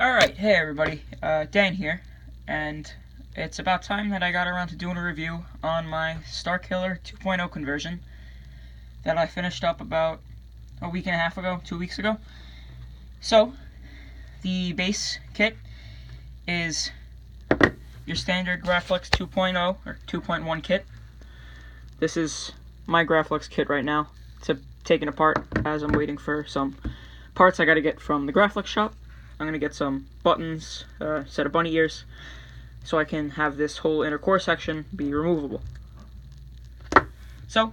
Alright, hey everybody, Dan here, and it's about time that I got around to doing a review on my Starkiller 2.0 conversion that I finished up about a week and a half ago, 2 weeks ago. So, the base kit is your standard Graflex 2.0 or 2.1 kit. This is my Graflex kit right now. It's taken apart as I'm waiting for some parts I gotta get from the Graflex shop. I'm going to get some buttons, a set of bunny ears, so I can have this whole inner core section be removable. So,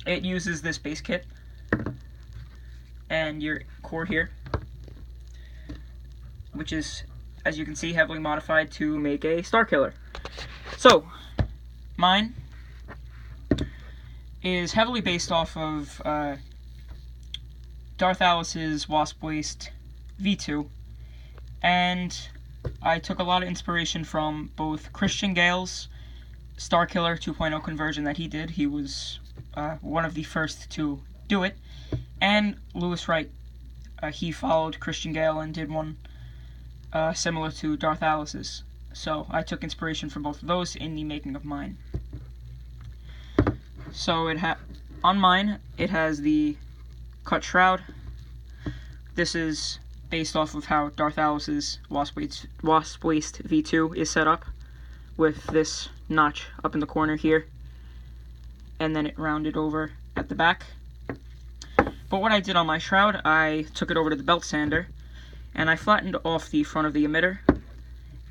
it uses this base kit, and your core here, which is, as you can see, heavily modified to make a Starkiller. So, mine is heavily based off of Darth Alice's Wasp Waist V2, and I took a lot of inspiration from both Christian Gale's Starkiller 2.0 conversion that he did. He was one of the first to do it, and Louis Wright. He followed Christian Gale and did one similar to Darth Alice's. So I took inspiration from both of those in the making of mine. So on mine, it has the cut shroud. This is based off of how Darth Alice's Wasp Waist V2 is set up, with this notch up in the corner here, and then it rounded over at the back. But what I did on my shroud, I took it over to the belt sander, and I flattened off the front of the emitter,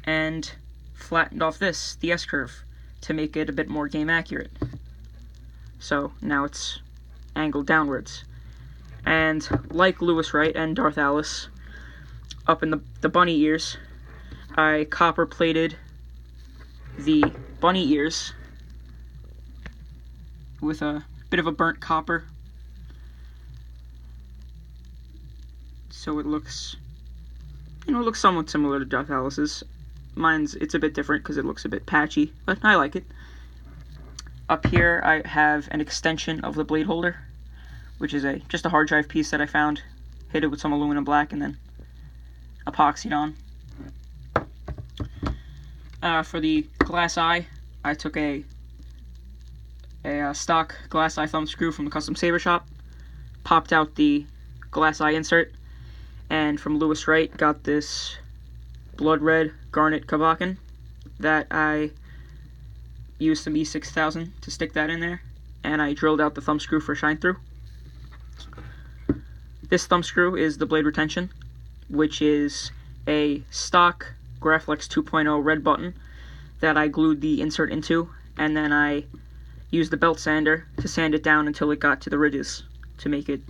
and flattened off the S-curve, to make it a bit more game accurate. So now it's angled downwards. And like Louis Wright and Darth Alice, up in the bunny ears, I copper plated the bunny ears with a bit of a burnt copper, so it looks, it looks somewhat similar to Darth Alice's. It's a bit different because it looks a bit patchy, but I like it. Up here I have an extension of the blade holder, which is just a hard drive piece that I found, hit it with some aluminum black, and then epoxied on. For the glass eye, I took a stock glass eye thumb screw from the custom saber shop, popped out the glass eye insert, and from Louis Wright got this blood red garnet kabakin that I used some E6000 to stick that in there, and I drilled out the thumb screw for shine through. This thumb screw is the blade retention, which is a stock Graflex 2.0 red button that I glued the insert into, and then I used the belt sander to sand it down until it got to the ridges to make it,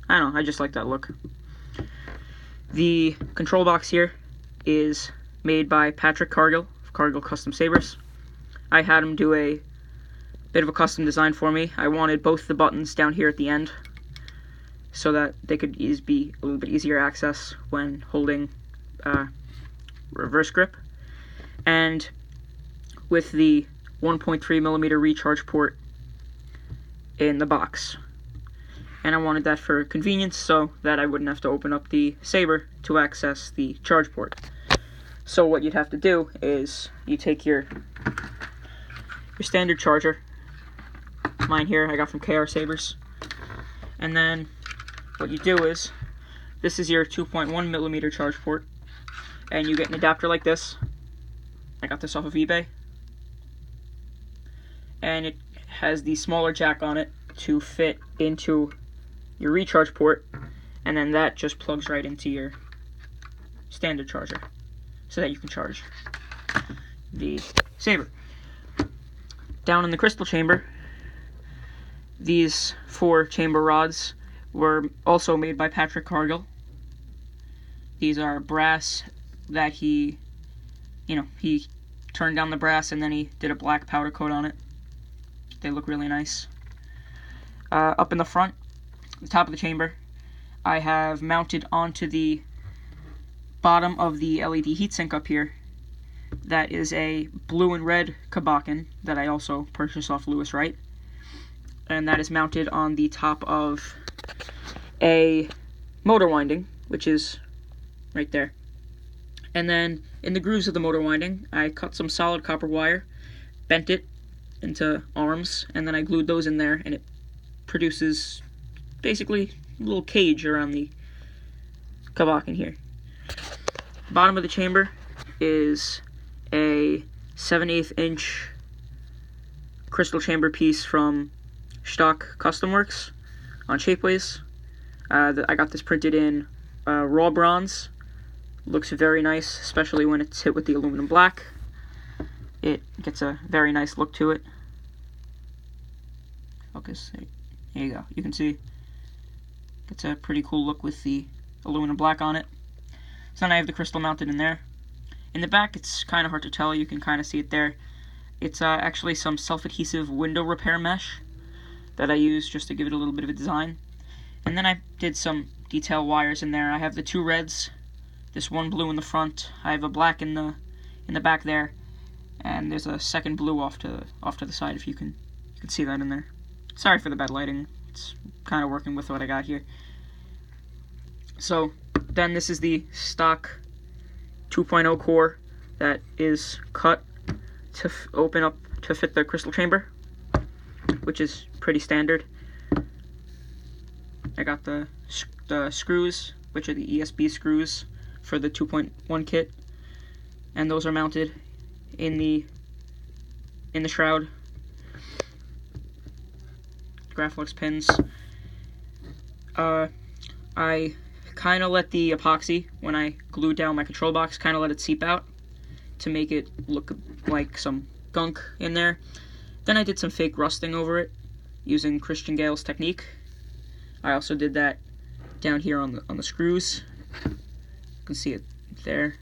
I don't know, I just like that look. The control box here is made by Patrick Cargill of Cargill Custom Sabers. I had him do a bit of a custom design for me. I wanted both the buttons down here at the end, so that they could be a little bit easier access when holding reverse grip. And with the 1.3mm recharge port in the box. And I wanted that for convenience so that I wouldn't have to open up the saber to access the charge port. So what you'd have to do is you take your standard charger. Mine here I got from KR Sabers. And then what you do is, this is your 2.1mm charge port, and you get an adapter like this. I got this off of eBay, and it has the smaller jack on it to fit into your recharge port, and then that just plugs right into your standard charger so that you can charge the saber. Down in the crystal chamber, these 4 chamber rods were also made by Patrick Cargill. These are brass that he turned down the brass and then he did a black powder coat on it. They look really nice. Up in the front, the top of the chamber, I have mounted onto the bottom of the LED heatsink up here. That is a blue and red kabakin that I also purchased off Louis Wright. And that is mounted on the top of a motor winding, which is right there. And then in the grooves of the motor winding, I cut some solid copper wire, bent it into arms, and then I glued those in there, and it produces basically a little cage around the kabak in here. Bottom of the chamber is a 7/8 inch crystal chamber piece from Stock Custom Works on Shapeways. I got this printed in raw bronze. Looks very nice, especially when it's hit with the aluminum black. It gets a very nice look to it. Focus. There you go. You can see it's a pretty cool look with the aluminum black on it. So then I have the crystal mounted in there. In the back, it's kind of hard to tell. You can kind of see it there. It's actually some self-adhesive window repair mesh that I used just to give it a little bit of a design. And then I did some detail wires in there. I have the two reds, this one blue in the front. I have a black in the back there, and there's a second blue off to the side. If you can see that in there. Sorry for the bad lighting. It's kind of working with what I got here. So then this is the stock 2.0 core that is cut to open up to fit the crystal chamber, which is pretty standard. I got the screws, which are the ESB screws for the 2.1 kit, and those are mounted in the shroud. Graflex pins. I kind of let the epoxy, when I glued down my control box, kind of let it seep out to make it look like some gunk in there. Then I did some fake rusting over it using Christian Gale's technique. I also did that down here on the screws. You can see it there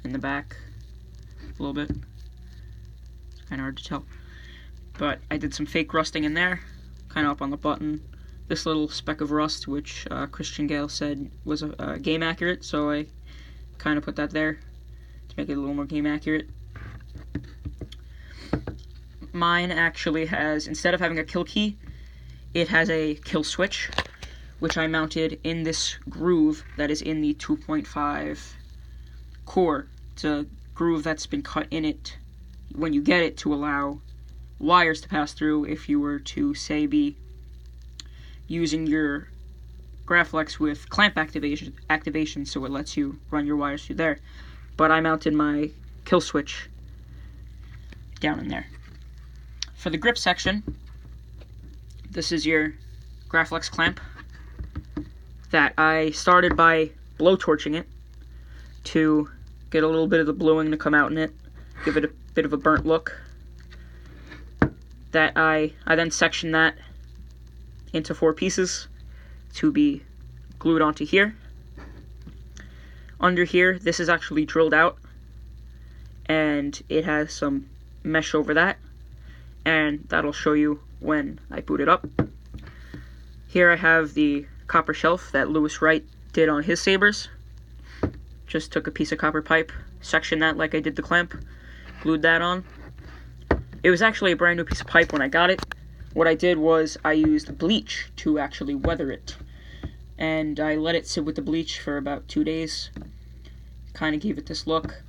in the back a little bit. It's kind of hard to tell. But I did some fake rusting in there, kind of up on the button. This little speck of rust, which Christian Gale said was game accurate, so I kind of put that there to make it a little more game accurate. Mine actually has, instead of having a kill key, it has a kill switch, which I mounted in this groove that is in the 2.5 core. It's a groove that's been cut in it when you get it to allow wires to pass through if you were to, say, be using your Graflex with clamp activation, so it lets you run your wires through there. But I mounted my kill switch down in there. For the grip section, this is your Graflex clamp that I started by blowtorching it to get a little bit of the bluing to come out in it, give it a bit of a burnt look. That I then sectioned that into 4 pieces to be glued onto here. Under here, this is actually drilled out, and it has some mesh over that, and that'll show you when I boot it up. Here I have the copper shelf that Lewis Wright did on his sabers. Just took a piece of copper pipe, sectioned that like I did the clamp, glued that on. It was actually a brand new piece of pipe when I got it. What I did was I used bleach to actually weather it, and I let it sit with the bleach for about 2 days. Kind of gave it this look.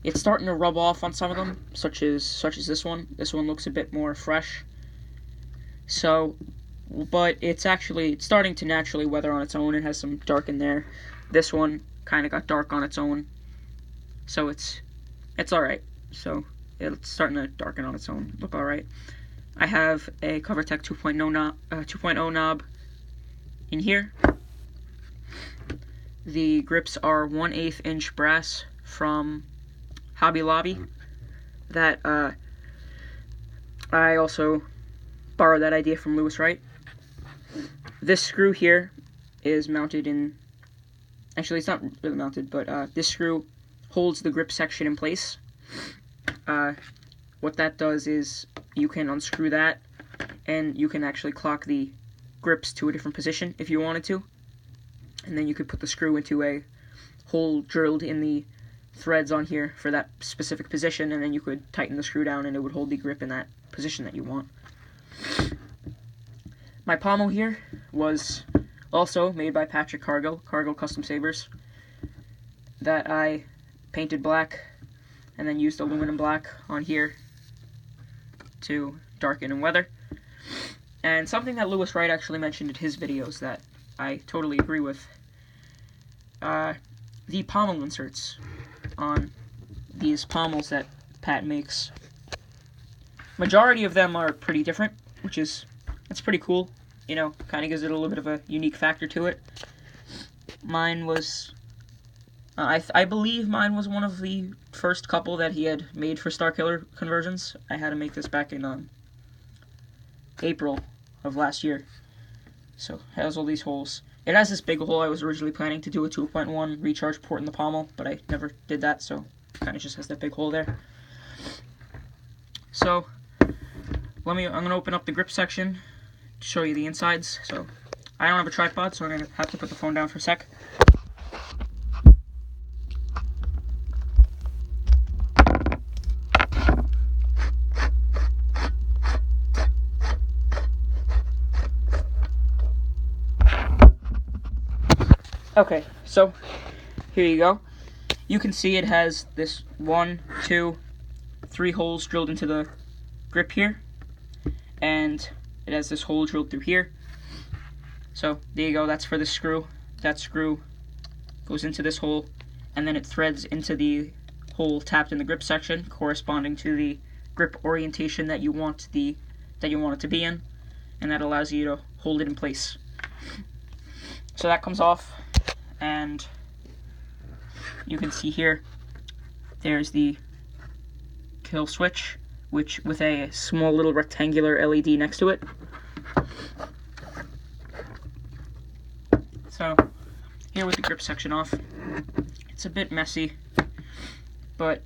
It's starting to rub off on some of them, such as this one. This one looks a bit more fresh. So, but it's starting to naturally weather on its own. It has some dark in there. This one kind of got dark on its own, so it's all right. So it's starting to darken on its own, look all right. I have a CoverTech 2.0 knob in here. The grips are 1/8 inch brass from Hobby Lobby. That I also borrowed that idea from Lewis Wright. This screw here is mounted in. Actually, it's not really mounted, but this screw holds the grip section in place. What that does is you can unscrew that, and you can actually clock the grips to a different position if you wanted to. And then you could put the screw into a hole drilled in the threads on here for that specific position, and then you could tighten the screw down and it would hold the grip in that position that you want. My pommel here was also made by Patrick Cargill Custom Sabers. that I painted black and then used aluminum black on here to darken and weather. And something that Lewis Wright actually mentioned in his videos that I totally agree with, the pommel inserts on these pommels that Pat makes. Majority of them are pretty different, that's pretty cool. You know, kind of gives it a little bit of a unique factor to it. Mine was, I believe mine was one of the first couple that he had made for Starkiller conversions. I had to make this back in April of last year. So it has all these holes. It has this big hole. I was originally planning to do a 2.1 recharge port in the pommel, but I never did that, so it kind of just has that big hole there. So I'm gonna open up the grip section to show you the insides. So I don't have a tripod, so I'm gonna have to put the phone down for a sec. Okay, so here you go. You can see it has this 1, 2, 3 holes drilled into the grip here, and it has this hole drilled through here. So there you go, that's for the screw. That screw goes into this hole, and then it threads into the hole tapped in the grip section, corresponding to the grip orientation that you want it to be in, and that allows you to hold it in place. So that comes off, and you can see here there's the kill switch, which with a small little rectangular LED next to it. So here with the grip section off, it's a bit messy, but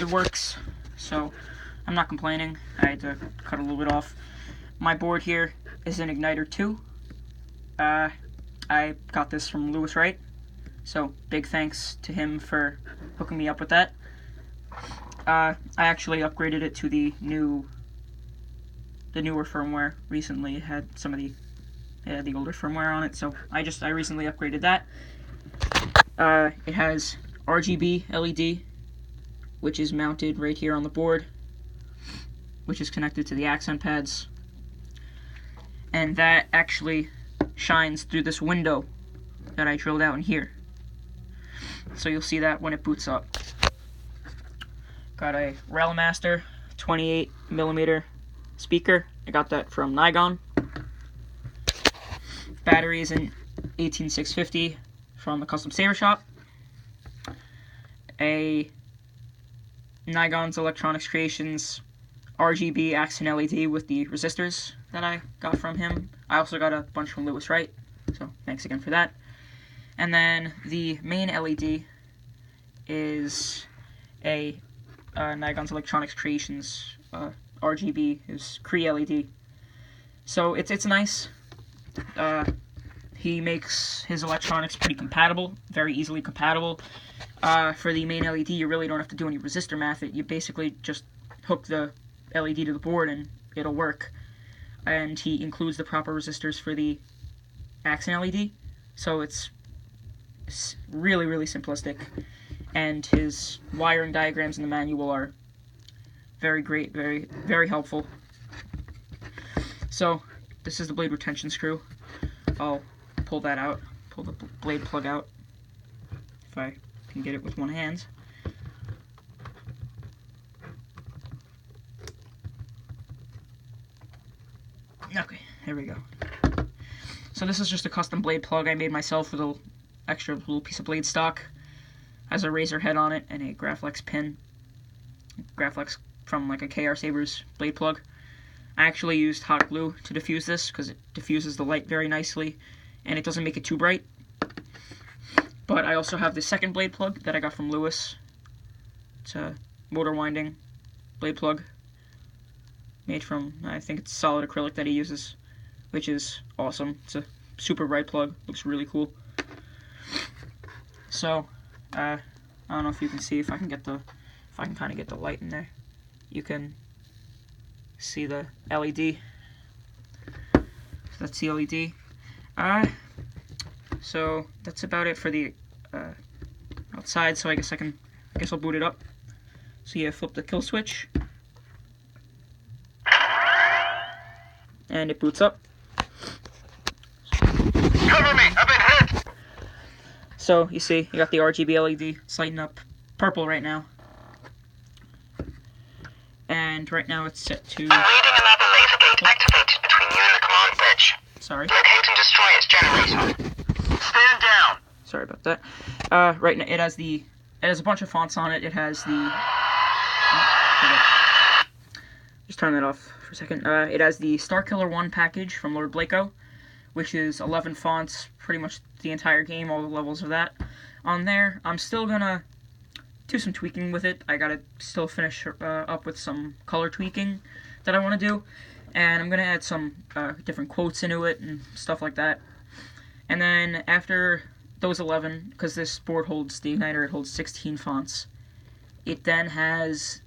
it works, so I'm not complaining. I had to cut a little bit off. My board here is an Igniter 2. I got this from Lewis Wright, so big thanks to him for hooking me up with that. I actually upgraded it to the newer firmware recently. It had the older firmware on it, so I recently upgraded that. It has RGB LED, which is mounted right here on the board, which is connected to the accent pads, and that actually shines through this window that I drilled out in here. So you'll see that when it boots up. Got a Railmaster 28mm speaker. I got that from Nigon. Battery is an 18650 from the Custom Saber Shop. A Nigon's Electronics Creations RGB accent LED with the resistors that I got from him. I also got a bunch from Lewis Wright, so thanks again for that. And then the main LED is a Nigon's Electronics Creations RGB, is Cree LED. So it's nice. He makes his electronics pretty compatible, very easily compatible. For the main LED, you really don't have to do any resistor math. You basically just hook the LED to the board and it'll work. And he includes the proper resistors for the accent LED, so it's really, really simplistic. And his wiring diagrams in the manual are very great, very, very helpful. So this is the blade retention screw. I'll pull that out, pull the blade plug out, if I can get it with one hand. Okay, there we go. So this is just a custom blade plug I made myself with a extra little piece of blade stock. Has a razor head on it and a Graflex pin. Graflex from like a KR Sabers blade plug. I actually used hot glue to diffuse this because it diffuses the light very nicely and it doesn't make it too bright. But I also have the second blade plug that I got from Lewis. It's a motor winding blade plug made from, I think it's solid acrylic that he uses, which is awesome. It's a super bright plug, looks really cool. So I don't know if you can see, if I can kind of get the light in there, you can see the LED. So that's the LED. So that's about it for the outside, so I guess I'll boot it up. So yeah, flip the kill switch. And it boots up. Cover me! I've been hit! So, you see, you got the RGB LED. It's lighting up purple right now. And right now it's set to... I'm reading another laser gate activated between you and the command bridge. Sorry. Locate and destroy its generator. Stand down! Sorry about that. Right now, it has a bunch of fonts on it. It has the... Just turn that off for a second. It has the Starkiller 1 package from Lord Blako, which is 11 fonts, pretty much the entire game, all the levels of that on there. I'm still gonna do some tweaking with it. I gotta still finish up with some color tweaking that I want to do, and I'm gonna add some different quotes into it and stuff like that. And then after those 11, because this board holds the igniter, it holds 16 fonts. It then has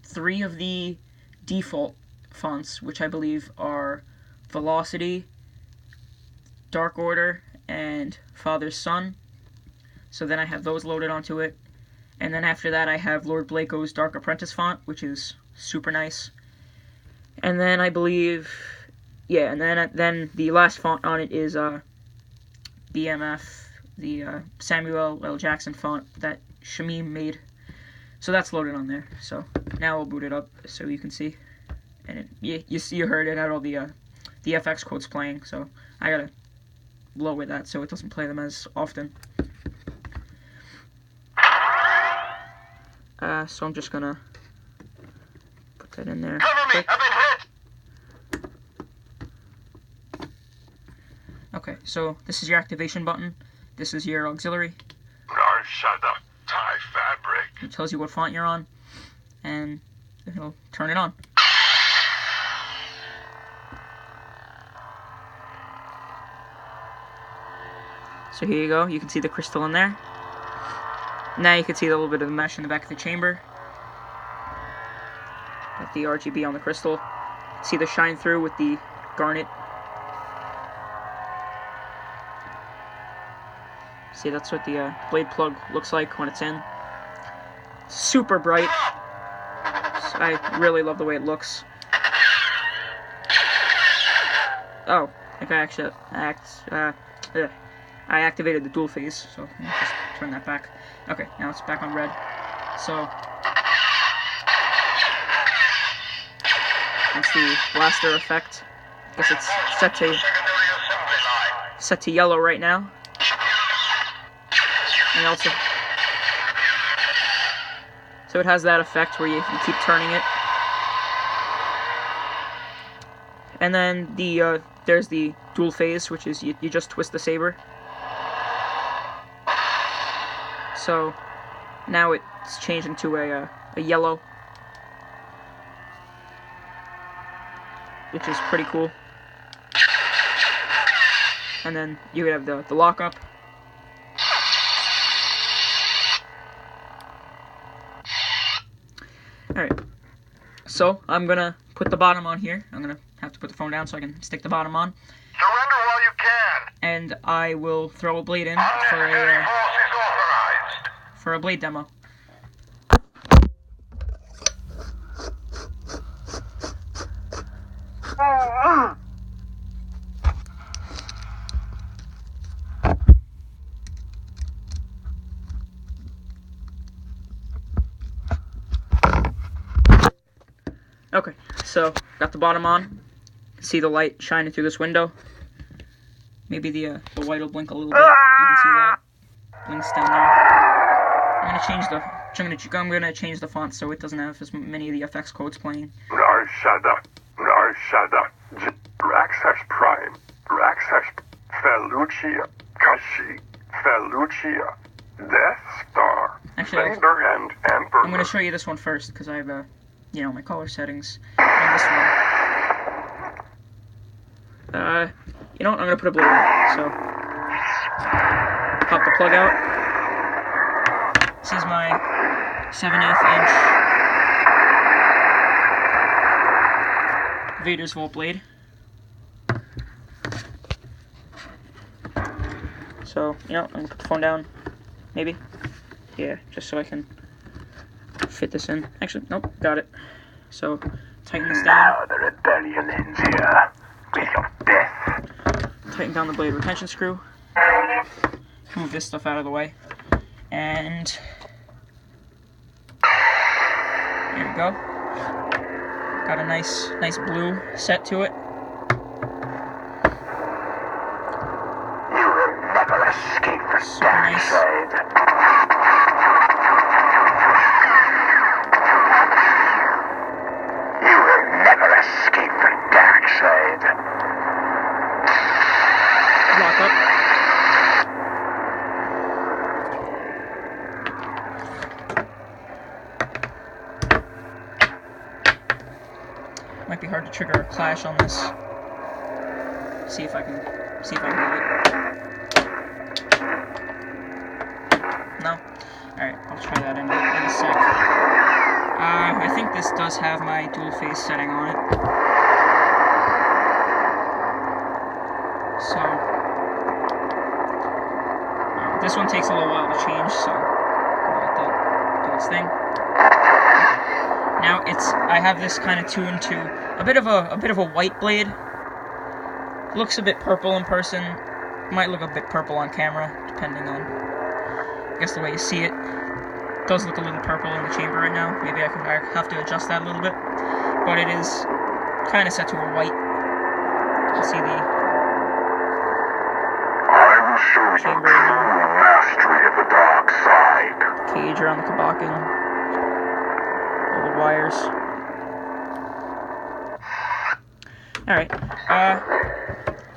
3 of the default fonts, which I believe are Velocity, Dark Order, and Father's Son. So then I have those loaded onto it. And then after that I have Lord Blako's Dark Apprentice font, which is super nice. And then I believe, yeah, and then the last font on it is BMF, the Samuel L. Jackson font that Shamim made. So that's loaded on there. So now I'll boot it up so you can see. And you heard it had all the FX quotes playing, so I gotta lower that so it doesn't play them as often. So I'm just gonna put that in there. Cover me! Quick. I've been hit! Okay, so this is your activation button. This is your auxiliary. Narshada, tie fabric. It tells you what font you're on, and it'll turn it on. So here you go. You can see the crystal in there. Now you can see a little bit of the mesh in the back of the chamber. Got the RGB on the crystal. See the shine through with the garnet. See, that's what the blade plug looks like when it's in. Super bright. So I really love the way it looks. Oh, I think I activated the dual phase, so I'll just turn that back. Okay, now it's back on red. So that's the blaster effect. I guess it's set to yellow right now. And also, so it has that effect where you keep turning it. And then there's the dual phase, which is you just twist the saber. So now it's changed into a yellow, which is pretty cool. And then you have the lockup. Alright, so I'm gonna put the bottom on here. I'm gonna have to put the phone down so I can stick the bottom on. Surrender while you can. And I will throw a blade in Unnecessary force is authorized. for a blade demo. Okay, so got the bottom on. You can see the light shining through this window. Maybe the white will blink a little bit. You can see that. Blinks down there. I'm gonna change the font so it doesn't have as many of the FX quotes playing. Narshada, Raxash Prime, Raxash Felucia, Kashi, Felucia, Death Star, Actually, Vader and Emperor. I'm gonna show you this one first because I have my color settings on this one. You know what? I'm gonna put a blade in. So pop the plug out. This is my 7/8 inch Vader's Volt blade. So, I'm gonna put the phone down, maybe. Yeah, just so I can fit this in. Actually, nope, got it. So, tighten this down. Now the rebellion ends here with your death. Tighten down the blade retention screw. Move this stuff out of the way. And there we go. Got a nice blue set to it. You will never escape the Super dark nice. side. You will never escape the dark side. Lock up. Might be hard to trigger a clash on this. See if I can get it. No? Alright, I'll try that in a sec. I think this does have my dual phase setting on it. So, this one takes a little while to change, so I'll let that do its thing. Now I have this kind of tuned to a bit of a white blade. Looks a bit purple in person. Might look a bit purple on camera, depending on, I guess, the way you see it. It does look a little purple in the chamber right now. Maybe I have to adjust that a little bit. But it is kind of set to a white. You can see the I will show you chamber true in there. mastery of the dark side. Cage around the Kabakin. All the wires. Alright.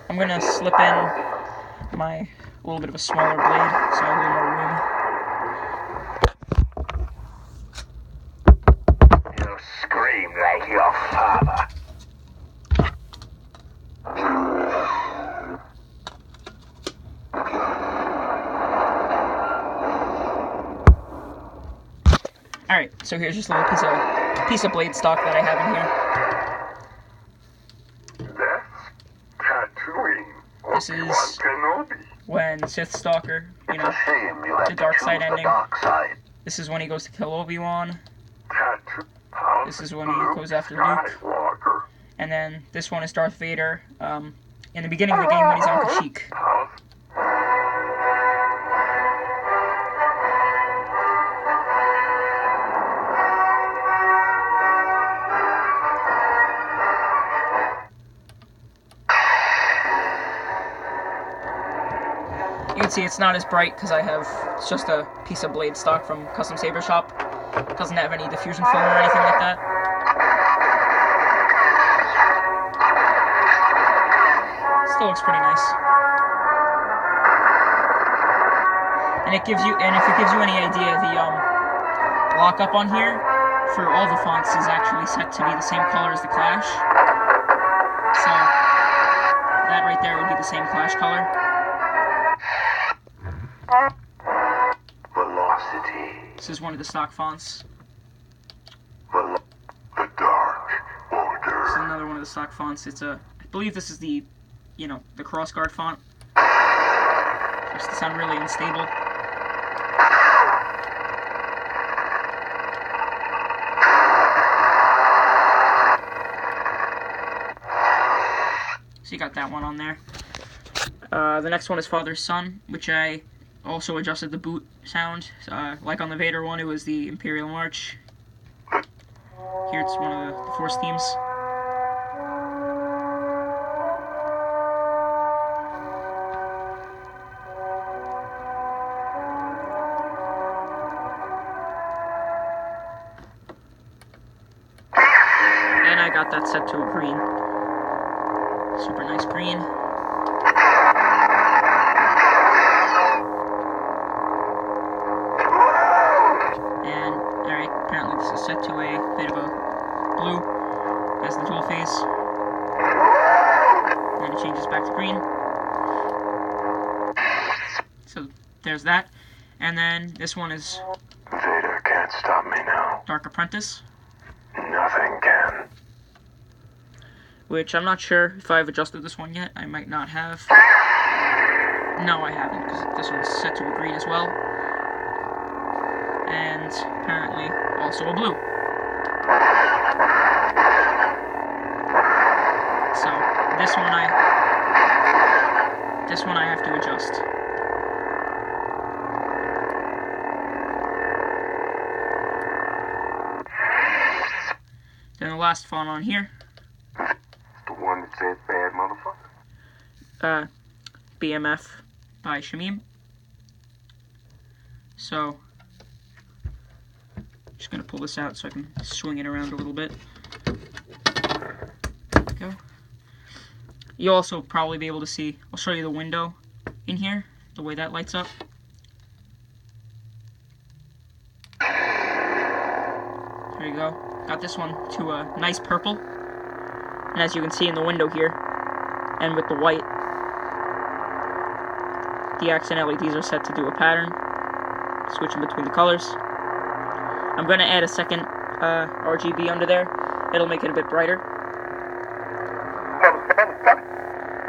I'm gonna slip in my little bit of a smaller blade, so I have a little more room. You scream like your father. Alright, so here's just a little piece of blade stock that I have in here. That's Tatooine. This is Kenobi. when Sith Stalker, you know, Shame you had the dark to side choose ending. The dark side. This is when he goes to kill Obi-Wan, This is when he goes after Luke. Skywalker. and then this one is Darth Vader, in the beginning of the game when he's on Kashyyyk. You can see it's not as bright because it's just a piece of blade stock from Custom Saber Shop. It doesn't have any diffusion film or anything like that. Still looks pretty nice. And if it gives you any idea, the lockup on here for all the fonts is actually set to be the same color as the Clash. So that right there would be the same Clash color. Velocity. This is one of the stock fonts. The Dark Order. This is another one of the stock fonts. I believe this is the crossguard font. Just to sound really unstable. So you got that one on there. The next one is Father Son, which I also adjusted the boot sound. Like on the Vader one, it was the Imperial March. Here it's one of the Force themes. And I got that set to a green. Super nice green. And, alright, apparently this is set to a bit of a blue as the dual phase. And then it changes back to green. So there's that. And then this one is Vader can't stop me now. Dark Apprentice, Nothing can. which I'm not sure if I've adjusted this one yet. I might not have. No, I haven't, because this one's set to a green as well. and apparently also a blue. So this one I have to adjust. Then the last font on here. The one that says bad motherfucker. BMF by Shamim. So, just gonna pull this out so I can swing it around a little bit. There we go. You'll also probably be able to see, I'll show you the window in here, the way that lights up. There you go. Got this one to a nice purple. And as you can see in the window here, and with the white, the accent LEDs are set to do a pattern, switching between the colors. I'm going to add a second RGB under there. It'll make it a bit brighter.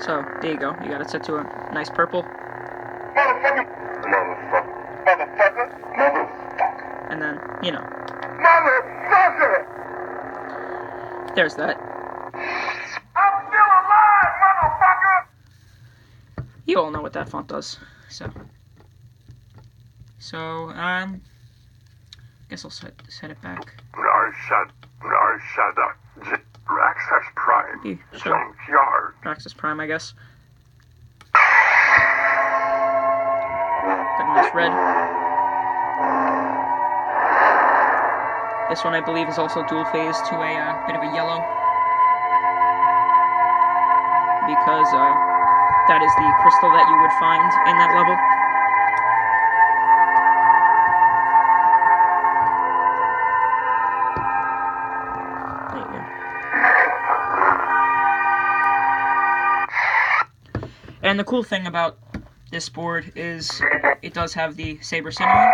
So, there you go. You got it set to a nice purple. And then, you know. There's that. I'm still alive, motherfucker! You all know what that font does. So, guess I'll set it back. Access Prime. Yeah, sure. Junkyard. Access Prime, I guess. Got a nice red. This one, I believe, is also dual phase to a bit of a yellow. Because that is the crystal that you would find in that level. And the cool thing about this board is it does have the Saber Cinema.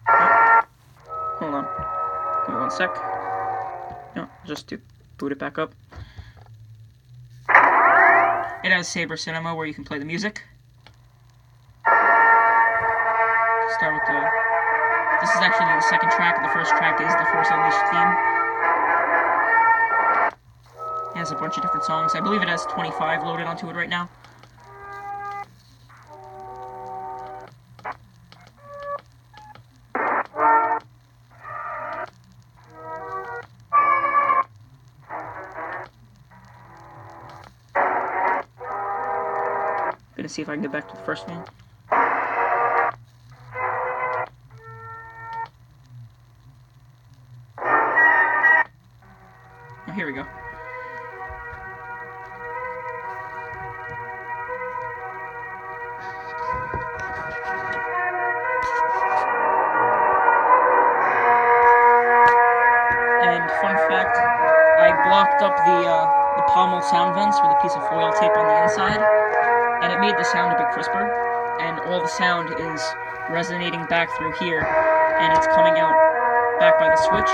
Oh, hold on. Give me one sec. No, just to boot it back up. It has Saber Cinema where you can play the music. Start with the... This is actually the second track. The first track is the Force Unleashed theme. It has a bunch of different songs. I believe it has 25 loaded onto it right now. I'm gonna see if I can get back to the first one. Oh, here we go. And fun fact, I blocked up the pommel sound vents with a piece of foil tape on the inside, and it made the sound a bit crisper, and all the sound is resonating back through here, and it's coming out back by the switch,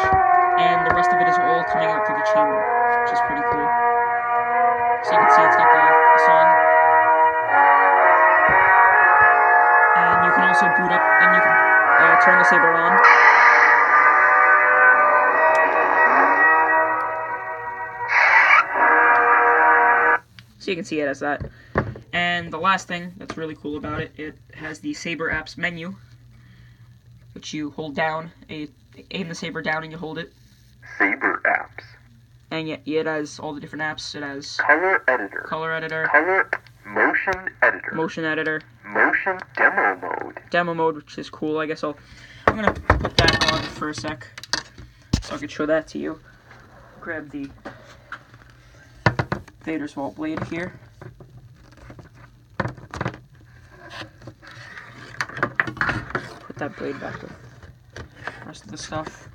and the rest of it is all coming out through the chamber, which is pretty cool. So you can see it's got the song. And you can also boot up, and you can turn the saber on. So you can see it as that. And the last thing that's really cool about it, it has the Saber Apps menu, which you hold down, aim the saber down and you hold it. Saber Apps. And yet it has all the different apps. It has Color Editor. Color Editor. Color Motion Editor. Motion Editor. Motion Demo Mode. Demo Mode, which is cool. I guess I'm going to put that on for a sec so I can show that to you. Grab the Vader's Vault blade here. Put that blade back with the rest of the stuff.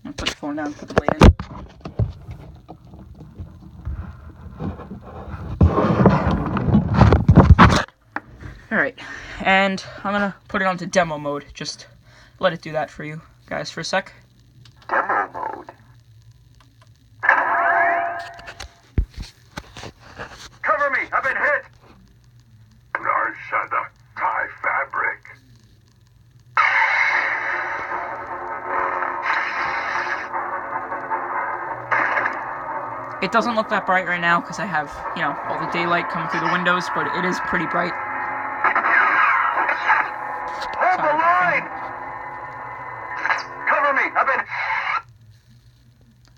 I'm gonna put the phone down, put the blade in. Alright, and I'm gonna put it onto demo mode. Just let it do that for you guys for a sec. Demo Mode. Cover me! I've been hit! Narshada, tie fabric. It doesn't look that bright right now because I have, you know, all the daylight coming through the windows, but it is pretty bright. Hold the line! Cover me! I've been...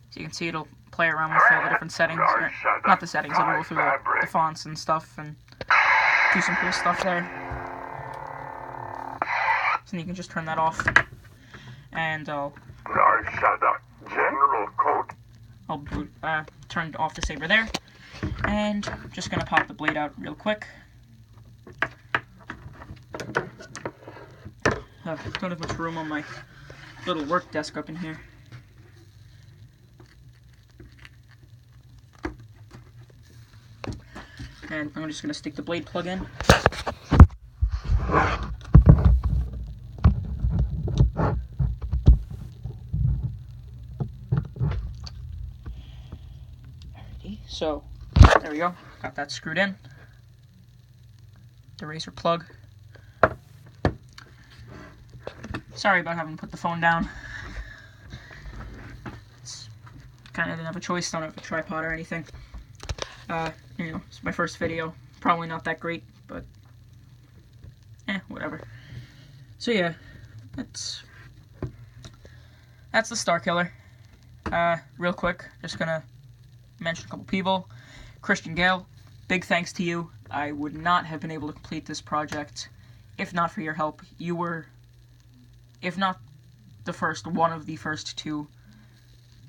So you can see it'll play around with all the different settings. Or, not the settings, it'll go through the fonts and stuff and do some cool stuff there. So you can just turn that off. And I'll turn off the saber there. And I'm just going to pop the blade out real quick. Don't have much room on my little work desk up in here. And I'm just going to stick the blade plug in. Alrighty, so there we go. Got that screwed in. The razor plug. Sorry about having to put the phone down. It's kind of didn't have a choice. Don't have a tripod or anything. You know, it's my first video. Probably not that great, but whatever. So yeah, that's the Starkiller. Real quick, just gonna mention a couple people. Christian Gale, big thanks to you. I would not have been able to complete this project if not for your help. You were, if not the first, one of the first to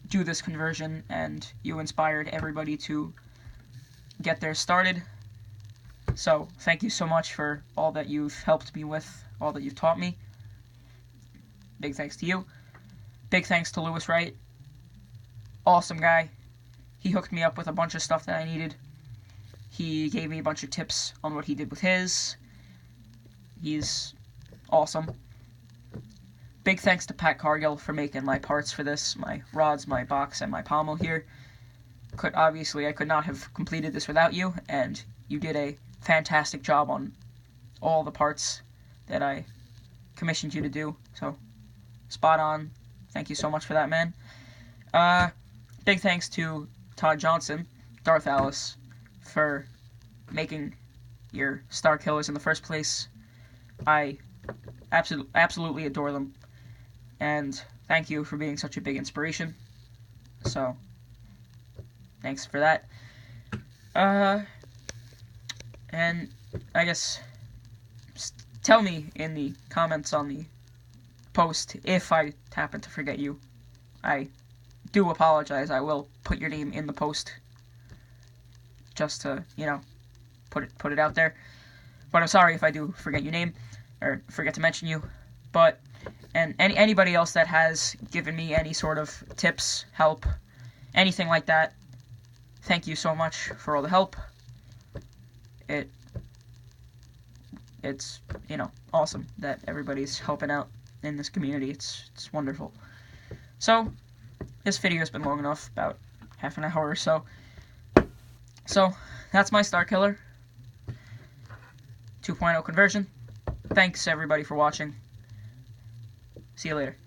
do this conversion, and you inspired everybody to get there started. So thank you so much for all that you've helped me with, all that you've taught me. Big thanks to you. Big thanks to Lewis Wright. Awesome guy. He hooked me up with a bunch of stuff that I needed. He gave me a bunch of tips on what he did with his. He's awesome. Big thanks to Pat Cargill for making my parts for this, my rods, my box, and my pommel here. Obviously, I could not have completed this without you, and you did a fantastic job on all the parts that I commissioned you to do. So, spot on. Thank you so much for that, man. Big thanks to Todd Johnson, Darth Alice, for making your Starkillers in the first place. I absolutely adore them, and thank you for being such a big inspiration. So, thanks for that. And I guess tell me in the comments on the post if I happen to forget you. I do apologize. I will put your name in the post just to, you know, put it out there. But I'm sorry if I do forget your name or forget to mention you. But and anybody else that has given me any sort of tips, help, anything like that, thank you so much for all the help. It's you know, awesome that everybody's helping out in this community. It's wonderful. So, this video has been long enough, about half an hour or so. So, that's my Starkiller 2.0 conversion. Thanks everybody for watching. See you later.